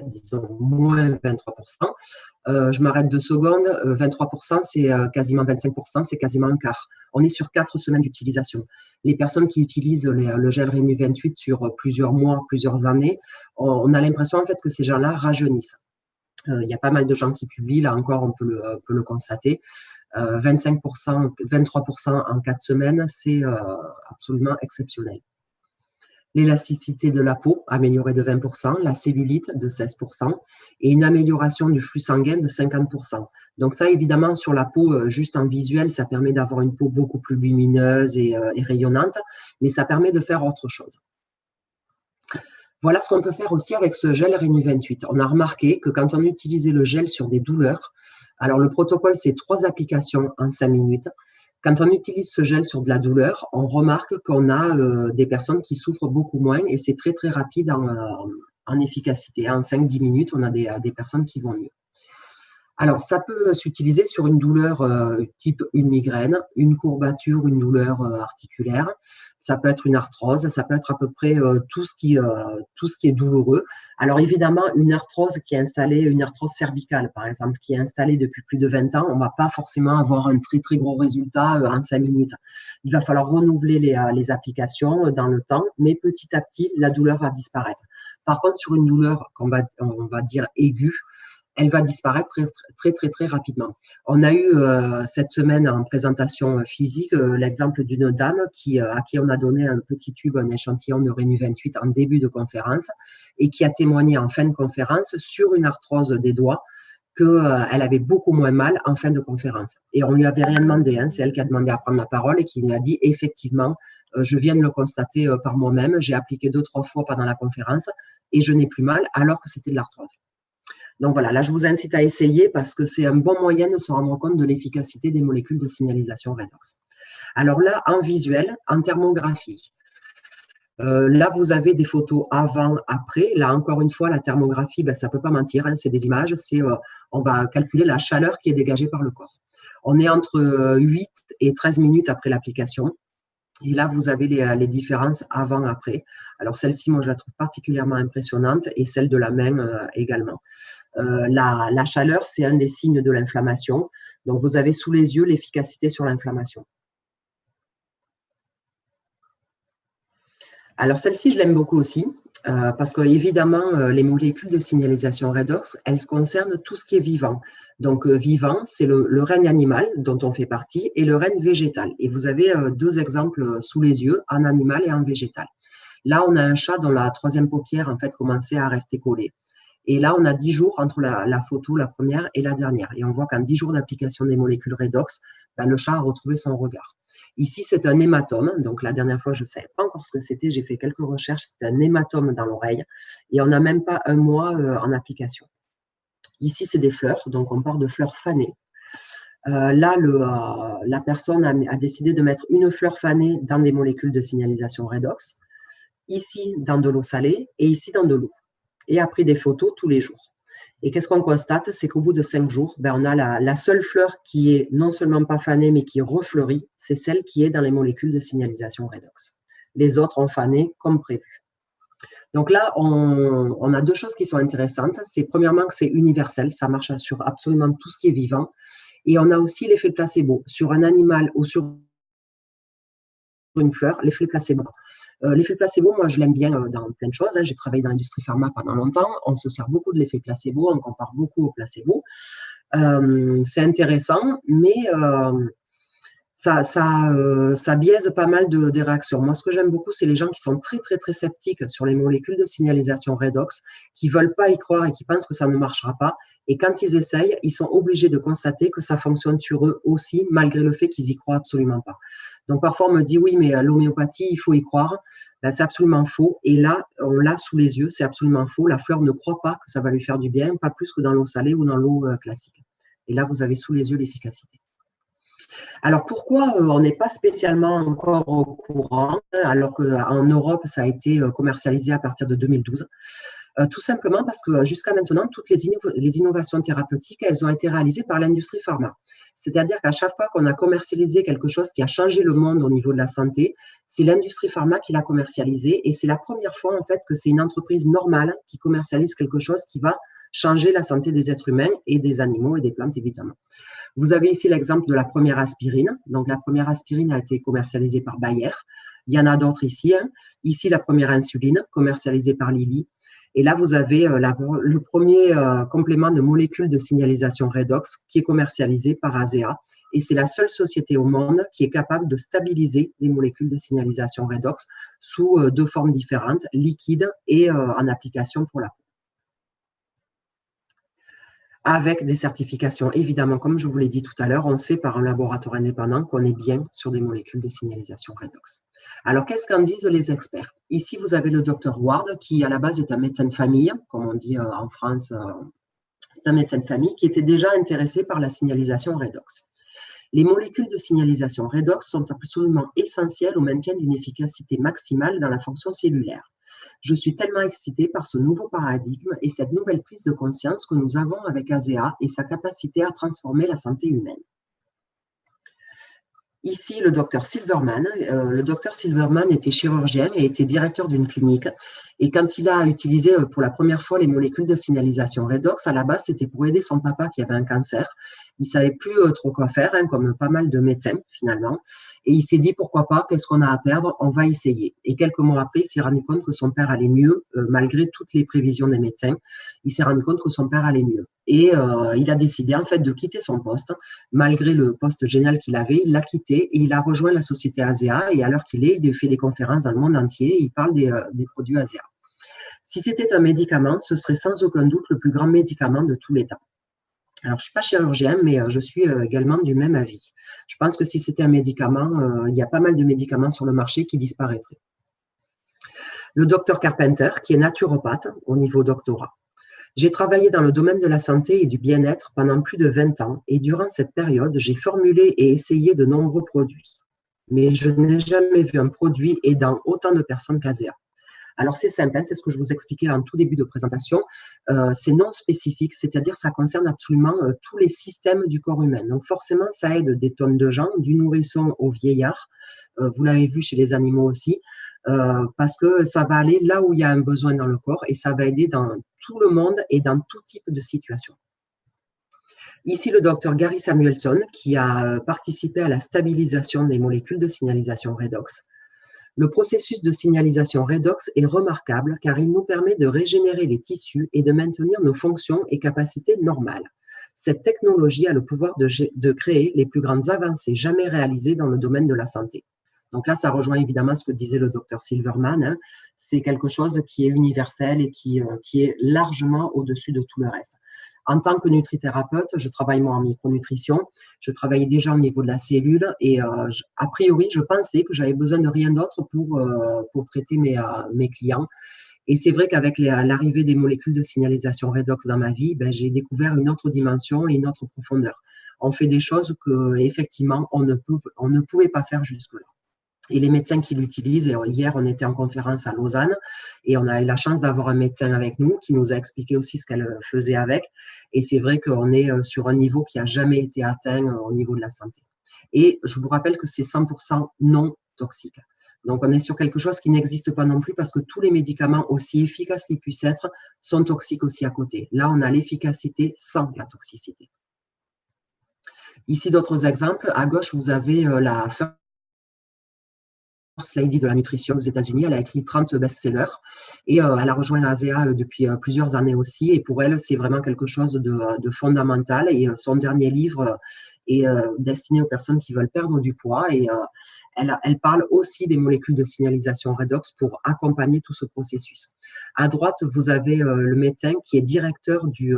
Disons, moins 23%. Je m'arrête 2 secondes. 23%, c'est quasiment 25%, c'est quasiment un quart. On est sur 4 semaines d'utilisation. Les personnes qui utilisent le gel Renu 28 sur plusieurs mois, plusieurs années, on a l'impression en fait que ces gens-là rajeunissent. Il y a pas mal de gens qui publient, là encore on peut le constater. 25%, 23% en 4 semaines, c'est absolument exceptionnel. L'élasticité de la peau améliorée de 20%, la cellulite de 16% et une amélioration du flux sanguin de 50%. Donc ça, évidemment, sur la peau, juste en visuel, ça permet d'avoir une peau beaucoup plus lumineuse et rayonnante, mais ça permet de faire autre chose. Voilà ce qu'on peut faire aussi avec ce gel Renu28. On a remarqué que quand on utilisait le gel sur des douleurs, alors le protocole, c'est 3 applications en 5 minutes. Quand on utilise ce gel sur de la douleur, on remarque qu'on a des personnes qui souffrent beaucoup moins et c'est très, très rapide en efficacité. En 5-10 minutes, on a des personnes qui vont mieux. Alors, ça peut s'utiliser sur une douleur type une migraine, une courbature, une douleur articulaire. Ça peut être une arthrose, ça peut être à peu près tout ce qui est douloureux. Alors, évidemment, une arthrose qui est installée, une arthrose cervicale, par exemple, qui est installée depuis plus de 20 ans, on ne va pas forcément avoir un très, très gros résultat en 5 minutes. Il va falloir renouveler les applications dans le temps, mais petit à petit, la douleur va disparaître. Par contre, sur une douleur on va dire aiguë, elle va disparaître très, très, très, très rapidement. On a eu cette semaine en présentation physique l'exemple d'une dame à qui on a donné un petit tube, un échantillon de Renu28 en début de conférence et qui a témoigné en fin de conférence sur une arthrose des doigts qu'elle avait beaucoup moins mal en fin de conférence. Et on lui avait rien demandé, hein, c'est elle qui a demandé à prendre la parole et qui lui a dit effectivement, je viens de le constater par moi-même, j'ai appliqué 2-3 fois pendant la conférence et je n'ai plus mal alors que c'était de l'arthrose. Donc voilà, là je vous incite à essayer parce que c'est un bon moyen de se rendre compte de l'efficacité des molécules de signalisation redox. Alors là, en visuel, en thermographie, là vous avez des photos avant, après. Là encore une fois, la thermographie, ben, ça ne peut pas mentir, hein, c'est des images, on va calculer la chaleur qui est dégagée par le corps. On est entre 8 et 13 minutes après l'application. Et là, vous avez les différences avant-après. Alors, celle-ci, moi, je la trouve particulièrement impressionnante et celle de la main également. La chaleur, c'est un des signes de l'inflammation. Donc, vous avez sous les yeux l'efficacité sur l'inflammation. Alors, celle-ci, je l'aime beaucoup aussi parce que, évidemment, les molécules de signalisation redox, elles concernent tout ce qui est vivant. Donc, vivant, c'est le règne animal dont on fait partie et le règne végétal. Et vous avez 2 exemples sous les yeux, en animal et en végétal. Là, on a un chat dont la 3e paupière, en fait, commençait à rester collée. Et là, on a 10 jours entre la photo, la première et la dernière. Et on voit qu'en 10 jours d'application des molécules redox, ben, le chat a retrouvé son regard. Ici, c'est un hématome. Donc, la dernière fois, je ne savais pas encore ce que c'était. J'ai fait quelques recherches. C'est un hématome dans l'oreille. Et on n'a même pas un mois en application. Ici, c'est des fleurs. Donc, on part de fleurs fanées. Là, la personne a décidé de mettre une fleur fanée dans des molécules de signalisation redox. Ici, dans de l'eau salée et ici, dans de l'eau. Et a pris des photos tous les jours. Et qu'est-ce qu'on constate? C'est qu'au bout de 5 jours, ben, on a la seule fleur qui est non seulement pas fanée, mais qui refleurit, c'est celle qui est dans les molécules de signalisation redox. Les autres ont fané comme prévu. Donc là, on a 2 choses qui sont intéressantes. C'est premièrement que c'est universel, ça marche sur absolument tout ce qui est vivant. Et on a aussi l'effet placebo. Sur un animal ou sur une fleur, l'effet placebo. L'effet placebo, moi, je l'aime bien dans plein de choses. Hein. J'ai travaillé dans l'industrie pharma pendant longtemps. On se sert beaucoup de l'effet placebo. On compare beaucoup au placebo. C'est intéressant, mais ça biaise pas mal des réactions. Moi, ce que j'aime beaucoup, c'est les gens qui sont très, très, très sceptiques sur les molécules de signalisation redox, qui ne veulent pas y croire et qui pensent que ça ne marchera pas. Et quand ils essayent, ils sont obligés de constater que ça fonctionne sur eux aussi, malgré le fait qu'ils n'y croient absolument pas. Donc, parfois, on me dit, oui, mais l'homéopathie, il faut y croire. Ben, c'est absolument faux. Et là, on l'a sous les yeux, c'est absolument faux. La fleur ne croit pas que ça va lui faire du bien, pas plus que dans l'eau salée ou dans l'eau classique. Et là, vous avez sous les yeux l'efficacité. Alors, pourquoi on n'est pas spécialement encore au courant, alors qu'en Europe, ça a été commercialisé à partir de 2012? Tout simplement parce que jusqu'à maintenant, toutes les innovations thérapeutiques, elles ont été réalisées par l'industrie pharma. C'est-à-dire qu'à chaque fois qu'on a commercialisé quelque chose qui a changé le monde au niveau de la santé, c'est l'industrie pharma qui l'a commercialisé et c'est la première fois en fait que c'est une entreprise normale qui commercialise quelque chose qui va changer la santé des êtres humains et des animaux et des plantes évidemment. Vous avez ici l'exemple de la première aspirine. Donc, la première aspirine a été commercialisée par Bayer. Il y en a d'autres ici. Hein. Ici, la première insuline commercialisée par Lilly. Et là, vous avez le premier complément de molécules de signalisation redox qui est commercialisé par ASEA. Et c'est la seule société au monde qui est capable de stabiliser des molécules de signalisation redox sous 2 formes différentes, liquide et en application pour la peau. avec des certifications. Évidemment, comme je vous l'ai dit tout à l'heure, on sait par un laboratoire indépendant qu'on est bien sur des molécules de signalisation redox. Alors, qu'est-ce qu'en disent les experts? Ici, vous avez le docteur Ward, qui à la base est un médecin de famille, comme on dit en France, c'est un médecin de famille qui était déjà intéressé par la signalisation redox. Les molécules de signalisation redox sont absolument essentielles au maintien d'une efficacité maximale dans la fonction cellulaire. Je suis tellement excitée par ce nouveau paradigme et cette nouvelle prise de conscience que nous avons avec ASEA et sa capacité à transformer la santé humaine. Ici, le docteur Silverman. Le docteur Silverman était chirurgien et était directeur d'une clinique. Et quand il a utilisé pour la première fois les molécules de signalisation redox, à la base, c'était pour aider son papa qui avait un cancer. Il ne savait plus trop quoi faire, comme pas mal de médecins finalement. Et il s'est dit, pourquoi pas, qu'est-ce qu'on a à perdre, on va essayer. Et quelques mois après, il s'est rendu compte que son père allait mieux, malgré toutes les prévisions des médecins. Il s'est rendu compte que son père allait mieux. Et il a décidé en fait de quitter son poste, malgré le poste génial qu'il avait, il l'a quitté et il a rejoint la société ASEA. Et à l'heure qu'il est, il fait des conférences dans le monde entier et il parle des produits ASEA. Si c'était un médicament, ce serait sans aucun doute le plus grand médicament de tous les temps. Alors, je ne suis pas chirurgien, mais je suis également du même avis. Je pense que si c'était un médicament, il y a pas mal de médicaments sur le marché qui disparaîtraient. Le docteur Carpenter, qui est naturopathe au niveau doctorat. J'ai travaillé dans le domaine de la santé et du bien-être pendant plus de 20 ans et durant cette période, j'ai formulé et essayé de nombreux produits. Mais je n'ai jamais vu un produit aidant autant de personnes qu'ASEA. Alors, c'est simple, c'est ce que je vous expliquais en tout début de présentation. C'est non spécifique, c'est-à-dire ça concerne absolument tous les systèmes du corps humain. Donc, forcément, ça aide des tonnes de gens, du nourrisson au vieillard. Vous l'avez vu chez les animaux aussi, parce que ça va aller là où il y a un besoin dans le corps et ça va aider dans tout le monde et dans tout type de situation. Ici, le docteur Gary Samuelson, qui a participé à la stabilisation des molécules de signalisation redox. Le processus de signalisation redox est remarquable car il nous permet de régénérer les tissus et de maintenir nos fonctions et capacités normales. Cette technologie a le pouvoir de créer les plus grandes avancées jamais réalisées dans le domaine de la santé. Donc là, ça rejoint évidemment ce que disait le docteur Silverman. C'est quelque chose qui est universel et qui est largement au-dessus de tout le reste. En tant que nutrithérapeute, je travaille moi en micronutrition. Je travaillais déjà au niveau de la cellule et a priori, je pensais que j'avais besoin de rien d'autre pour traiter mes clients. Et c'est vrai qu'avec l'arrivée des molécules de signalisation redox dans ma vie, j'ai découvert une autre dimension et une autre profondeur. On fait des choses qu'effectivement, on ne pouvait pas faire jusque-là. Et les médecins qui l'utilisent, hier on était en conférence à Lausanne et on a eu la chance d'avoir un médecin avec nous qui nous a expliqué aussi ce qu'elle faisait avec. Et c'est vrai qu'on est sur un niveau qui n'a jamais été atteint au niveau de la santé. Et je vous rappelle que c'est 100% non toxique. Donc on est sur quelque chose qui n'existe pas non plus parce que tous les médicaments, aussi efficaces qu'ils puissent être, sont toxiques aussi à côté. Là, on a l'efficacité sans la toxicité. Ici, d'autres exemples. À gauche, vous avez la Lady de la nutrition aux États-Unis. Elle a écrit 30 best-sellers et elle a rejoint l'ASEA depuis plusieurs années aussi. Et pour elle, c'est vraiment quelque chose de fondamental. Et son dernier livre est destiné aux personnes qui veulent perdre du poids. Et elle parle aussi des molécules de signalisation redox pour accompagner tout ce processus. À droite, vous avez le médecin qui est directeur du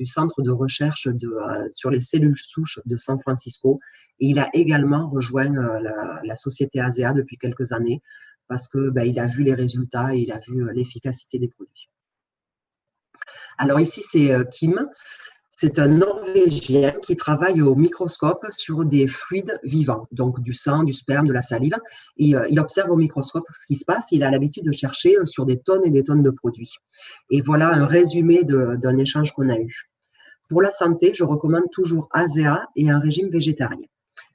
centre de recherche sur les cellules souches de San Francisco. Et il a également rejoint la société ASEA depuis quelques années parce qu'il a vu les résultats et il a vu l'efficacité des produits. Alors ici, c'est Kim. C'est un Norvégien qui travaille au microscope sur des fluides vivants, donc du sang, du sperme, de la salive. Et, il observe au microscope ce qui se passe. Il a l'habitude de chercher sur des tonnes et des tonnes de produits. Et voilà un résumé d'un échange qu'on a eu. Pour la santé, je recommande toujours ASEA et un régime végétarien.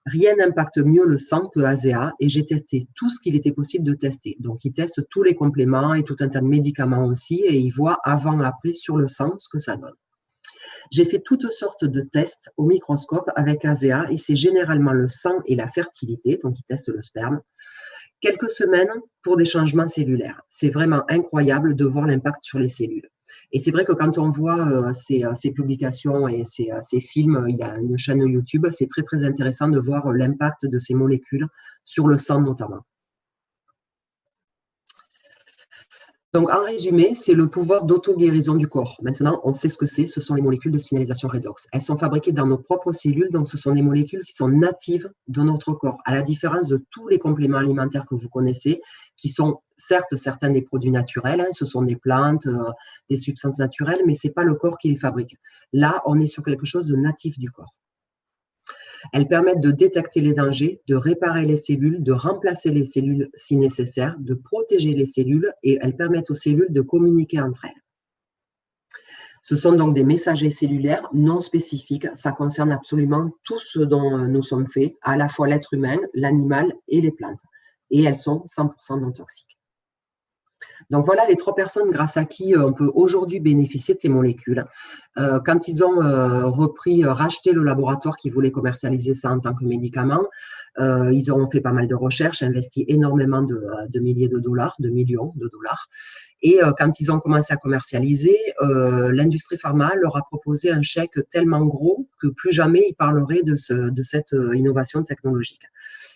Rien n'impacte mieux le sang que ASEA et j'ai testé tout ce qu'il était possible de tester. Donc, il teste tous les compléments et tout un tas de médicaments aussi et il voit avant et après sur le sang ce que ça donne. J'ai fait toutes sortes de tests au microscope avec ASEA et c'est généralement le sang et la fertilité, donc il teste le sperme. Quelques semaines pour des changements cellulaires. C'est vraiment incroyable de voir l'impact sur les cellules. Et c'est vrai que quand on voit ces publications et ces films, il y a une chaîne YouTube, c'est très très intéressant de voir l'impact de ces molécules sur le sang notamment. Donc, en résumé, c'est le pouvoir d'auto-guérison du corps. Maintenant, on sait ce que c'est. Ce sont les molécules de signalisation redox. Elles sont fabriquées dans nos propres cellules, donc ce sont des molécules qui sont natives de notre corps, à la différence de tous les compléments alimentaires que vous connaissez, qui sont certes certains des produits naturels, hein, ce sont des plantes, des substances naturelles, mais ce n'est pas le corps qui les fabrique. Là, on est sur quelque chose de natif du corps. Elles permettent de détecter les dangers, de réparer les cellules, de remplacer les cellules si nécessaire, de protéger les cellules et elles permettent aux cellules de communiquer entre elles. Ce sont donc des messagers cellulaires non spécifiques. Ça concerne absolument tout ce dont nous sommes faits, à la fois l'être humain, l'animal et les plantes. Et elles sont 100% non toxiques. Donc voilà les 3 personnes grâce à qui on peut aujourd'hui bénéficier de ces molécules. Quand ils ont racheté le laboratoire qui voulait commercialiser ça en tant que médicament, ils ont fait pas mal de recherches, investi énormément de milliers de dollars, de millions de dollars. Et quand ils ont commencé à commercialiser, l'industrie pharma leur a proposé un chèque tellement gros que plus jamais ils parleraient de cette innovation technologique.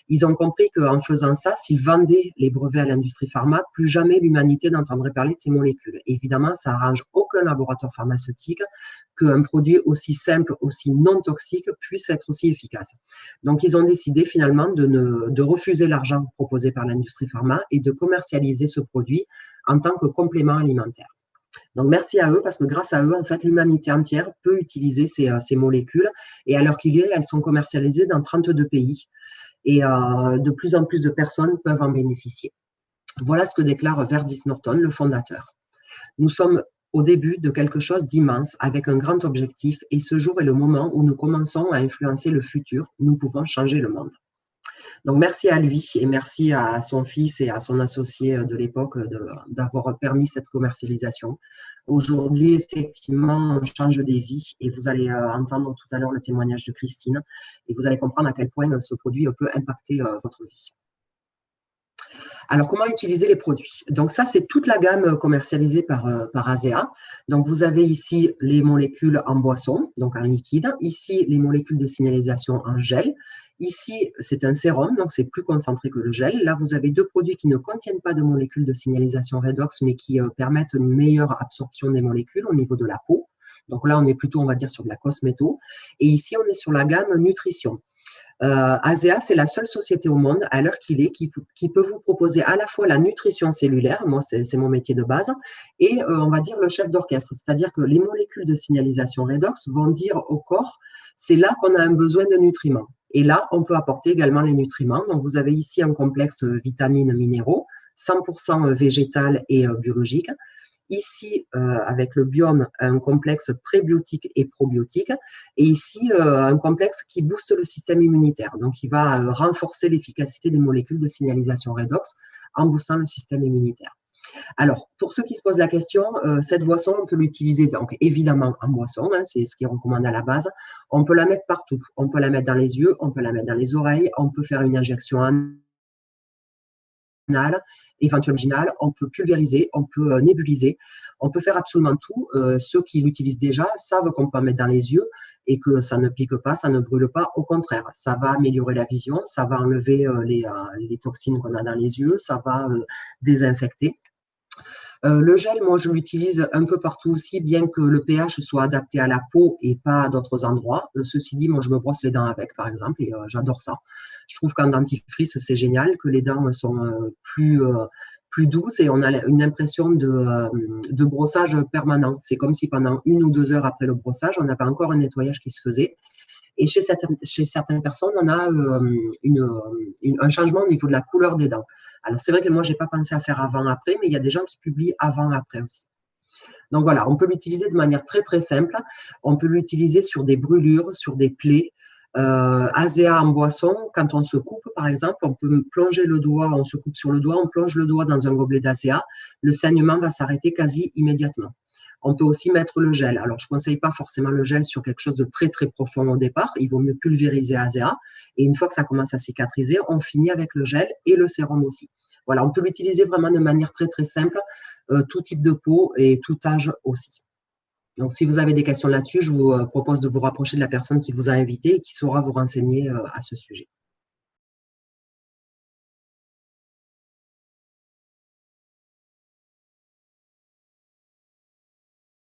Ils ont compris qu'en faisant ça, s'ils vendaient les brevets à l'industrie pharma, plus jamais l'humanité n'entendrait parler de ces molécules. Et évidemment, ça n'arrange aucun laboratoire pharmaceutique qu'un produit aussi simple, aussi non toxique puisse être aussi efficace. Donc, ils ont décidé finalement de refuser l'argent proposé par l'industrie pharma et de commercialiser ce produit en tant que complément alimentaire. Donc, merci à eux parce que grâce à eux, en fait, l'humanité entière peut utiliser ces molécules et à l'heure qu'il est, elles sont commercialisées dans 32 pays. Et de plus en plus de personnes peuvent en bénéficier. Voilà ce que déclare Verdis Norton, le fondateur. Nous sommes au début de quelque chose d'immense avec un grand objectif et ce jour est le moment où nous commençons à influencer le futur. Nous pouvons changer le monde. Donc, merci à lui et merci à son fils et à son associé de l'époque d'avoir permis cette commercialisation. Aujourd'hui, effectivement, on change des vies et vous allez entendre tout à l'heure le témoignage de Christine et vous allez comprendre à quel point ce produit peut impacter votre vie. Alors, comment utiliser les produits? Donc, ça, c'est toute la gamme commercialisée par Azea. Donc, vous avez ici les molécules en boisson, donc en liquide. Ici, les molécules de signalisation en gel. Ici, c'est un sérum, donc c'est plus concentré que le gel. Là, vous avez 2 produits qui ne contiennent pas de molécules de signalisation redox, mais qui permettent une meilleure absorption des molécules au niveau de la peau. Donc là, on est plutôt, on va dire, sur de la cosméto. Et ici, on est sur la gamme nutrition. Azea, c'est la seule société au monde, à l'heure qu'il est, qui peut vous proposer à la fois la nutrition cellulaire, moi c'est mon métier de base, et on va dire le chef d'orchestre, c'est-à-dire que les molécules de signalisation redox vont dire au corps, c'est là qu'on a un besoin de nutriments. Et là, on peut apporter également les nutriments. Donc, vous avez ici un complexe vitamines, minéraux, 100% végétal et biologique. Ici, avec le biome, un complexe prébiotique et probiotique. Et ici, un complexe qui booste le système immunitaire. Donc, il va renforcer l'efficacité des molécules de signalisation redox en boostant le système immunitaire. Alors, pour ceux qui se posent la question, cette boisson, on peut l'utiliser donc évidemment en boisson, hein, c'est ce qui est recommandé à la base. On peut la mettre partout. On peut la mettre dans les yeux, on peut la mettre dans les oreilles, on peut faire une injection anale, éventuellement vaginale, on peut pulvériser, on peut nébuliser, on peut faire absolument tout. Ceux qui l'utilisent déjà savent qu'on peut en mettre dans les yeux et que ça ne pique pas, ça ne brûle pas. Au contraire, ça va améliorer la vision, ça va enlever les toxines qu'on a dans les yeux, ça va désinfecter. Le gel, moi, je l'utilise un peu partout aussi, bien que le pH soit adapté à la peau et pas à d'autres endroits. Ceci dit, moi, je me brosse les dents avec, par exemple, et j'adore ça. Je trouve qu'en dentifrice, c'est génial, que les dents sont plus douces et on a une impression de brossage permanent. C'est comme si pendant 1 ou 2 heures après le brossage, on avait encore un nettoyage qui se faisait. Et chez certaines personnes, on a un changement au niveau de la couleur des dents. Alors, c'est vrai que moi, je n'ai pas pensé à faire avant-après, mais il y a des gens qui publient avant-après aussi. Donc, voilà, on peut l'utiliser de manière très, très simple. On peut l'utiliser sur des brûlures, sur des plaies. Azea en boisson, quand on se coupe, par exemple, on peut plonger le doigt, on se coupe sur le doigt, on plonge le doigt dans un gobelet d'Azea. Le saignement va s'arrêter quasi immédiatement. On peut aussi mettre le gel. Alors, je ne conseille pas forcément le gel sur quelque chose de très, très profond au départ. Il vaut mieux pulvériser Azea. Et une fois que ça commence à cicatriser, on finit avec le gel et le sérum aussi. Voilà, on peut l'utiliser vraiment de manière très, très simple, tout type de peau et tout âge aussi. Donc, si vous avez des questions là-dessus, je vous propose de vous rapprocher de la personne qui vous a invité et qui saura vous renseigner à ce sujet.